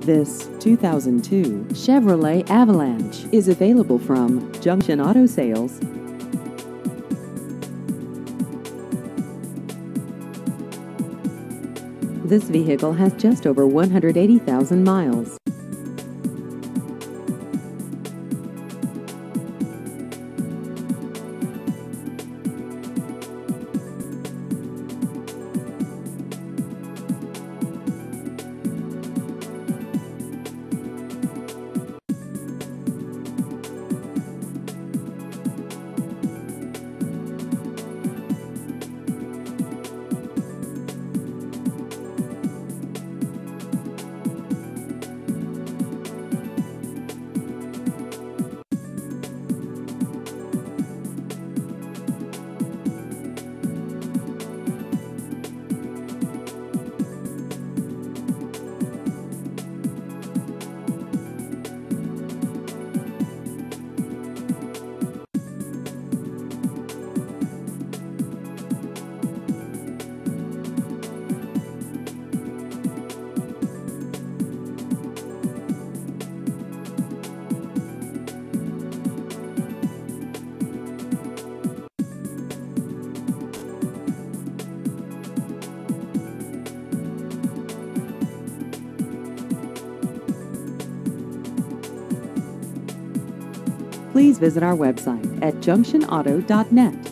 This 2002 Chevrolet Avalanche is available from Junction Auto Sales. This vehicle has just over 180,000 miles. Please visit our website at junctionauto.net.